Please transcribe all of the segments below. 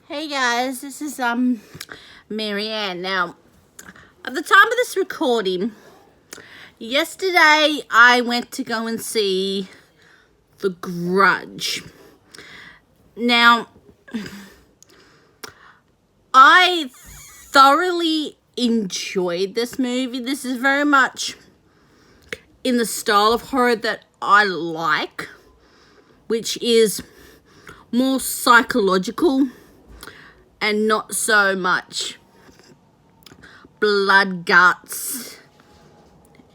Hey guys, this is Marianne. Now, at the time of this recording, yesterday I went to go and see The Grudge. Now, I thoroughly enjoyed this movie. This is very much in the style of horror that I like, which is more psychological and not so much blood, guts,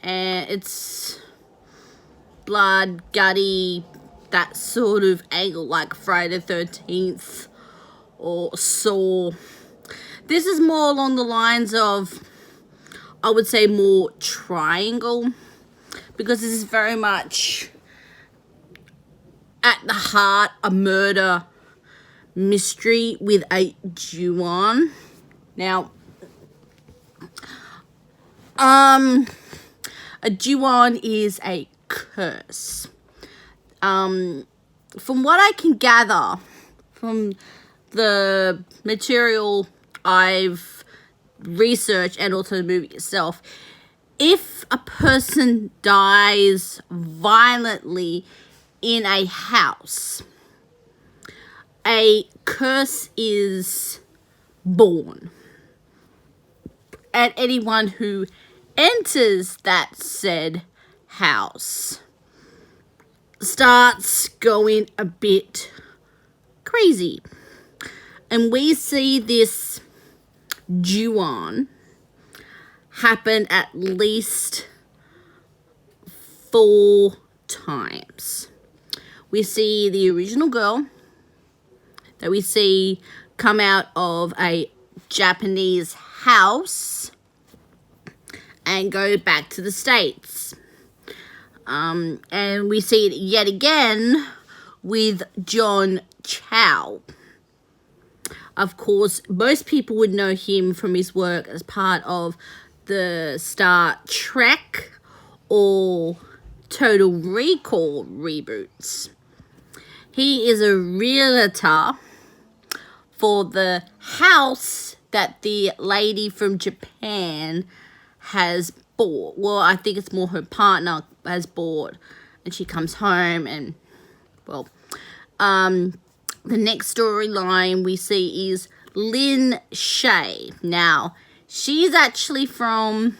and it's blood, gutty, that sort of angle, like Friday the 13th or Saw. This is more along the lines of, I would say, more triangle, because this is very much at the heart a murder mystery with a Ju-on. Now, a Ju-on is a curse. From what I can gather from the material I've researched and also the movie itself, if a person dies violently in a house, a curse is born, and anyone who enters that said house starts going a bit crazy. And we see this Ju-on happen at least 4 times. We see the original girl that we see come out of a Japanese house and go back to the States. And we see it yet again with John Chow. Of course, most people would know him from his work as part of the Star Trek or Total Recall reboots. He is a realtor for the house that the lady from Japan has bought. Well, I think it's more her partner has bought, and she comes home and, well, the next storyline we see is Lynn Shay. Now, she's actually from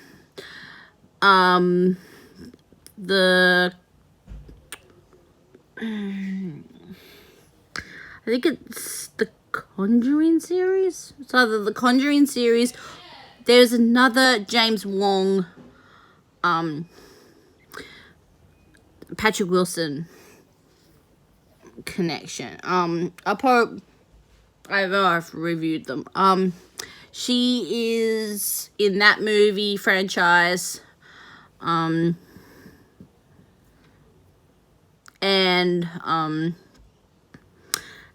the I think it's the Conjuring series. It's either the Conjuring series. There's another James Wong, Patrick Wilson connection. I've reviewed them. She is in that movie franchise.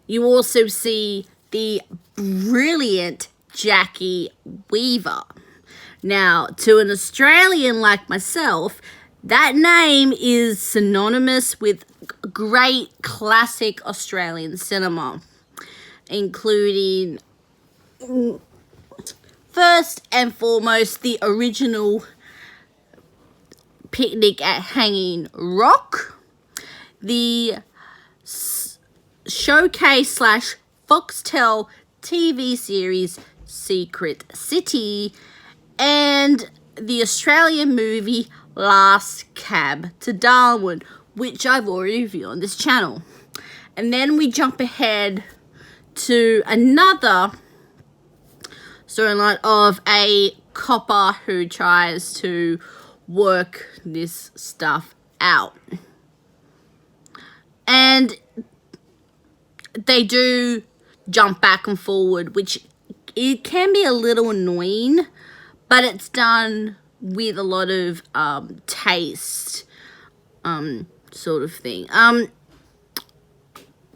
You also see the brilliant Jackie Weaver. Now, to an Australian like myself, that name is synonymous with great classic Australian cinema, including, first and foremost, the original Picnic at Hanging Rock, the showcase / Foxtel TV series Secret City, and the Australian movie Last Cab to Darwin, which I've already reviewed on this channel. And then we jump ahead to another storyline of a copper who tries to work this stuff out. And they do jump back and forward, which it can be a little annoying, but it's done with a lot of taste, sort of thing.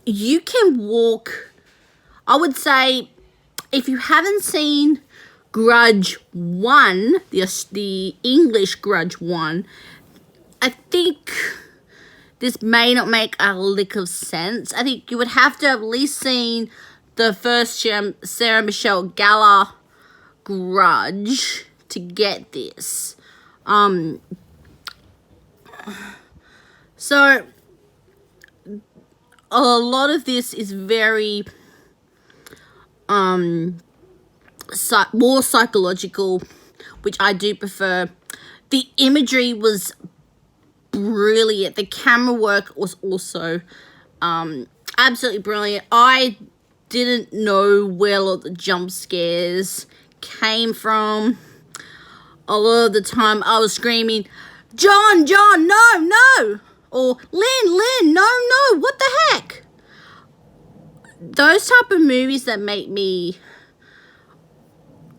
You can walk, I would say, if you haven't seen Grudge 1, the English Grudge 1, I think this may not make a lick of sense. I think you would have to have at least seen the first Sarah Michelle Gellar Grudge to get this. So a lot of this is very more psychological, which I do prefer. The imagery was brilliant. The camera work was also absolutely brilliant. I didn't know where a lot of the jump scares came from. A lot of the time I was screaming, John, John, no, no! Or Lynn, Lynn, no, no, what the heck? Those type of movies that make me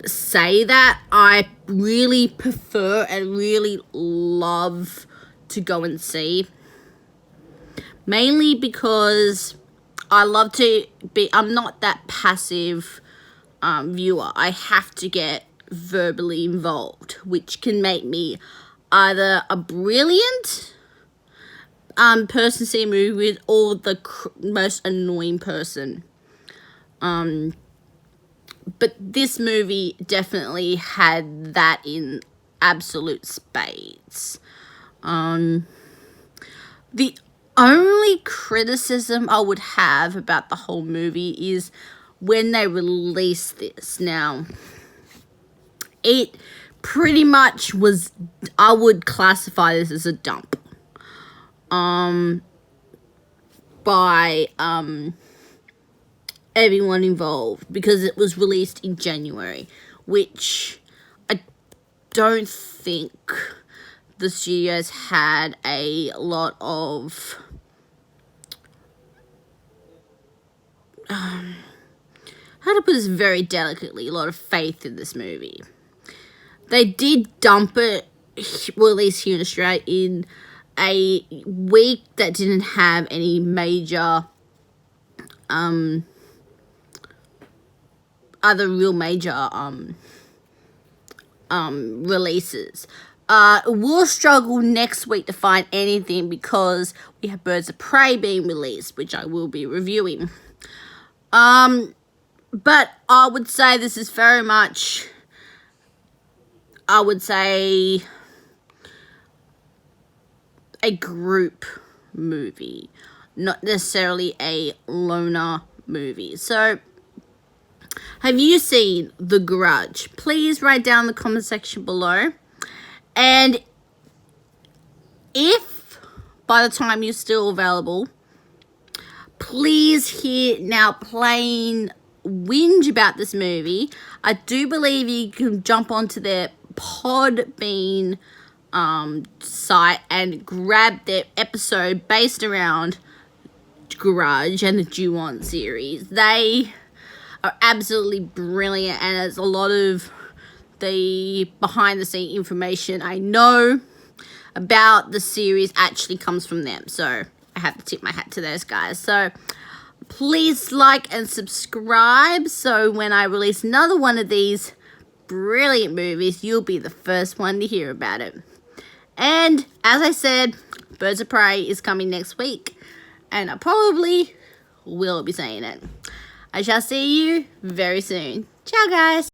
say that, I really prefer and really love to go and see. Mainly because I love to be, I'm not that passive viewer. I have to get verbally involved, which can make me either a brilliant person to see a movie with, or the most annoying person. But this movie definitely had that in absolute spades. The only criticism I would have about the whole movie is when they released this. Now, it pretty much was, I would classify this as a dump. By everyone involved, because it was released in January, which I don't think the studios had a lot of how to put this very delicately, a lot of faith in this movie. They did dump it, well, at least here in Australia, in a week that didn't have any major other real major releases. We'll struggle next week to find anything because we have Birds of Prey being released, which I will be reviewing. But I would say this is very much, I would say, a group movie, not necessarily a loner movie. So, have you seen The Grudge? Please write down in the comment section below. And if by the time you're still available, please hit now playing whinge about this movie. I do believe you can jump onto their Podbean site and grab their episode based around Grudge and the Ju-On series. They are absolutely brilliant, and there's a lot of the behind the scene information I know about the series actually comes from them. So I have to tip my hat to those guys. So please like and subscribe, so when I release another one of these brilliant movies, you'll be the first one to hear about it. And as I said, Birds of Prey is coming next week, and I probably will be saying it. I shall see you very soon. Ciao, guys.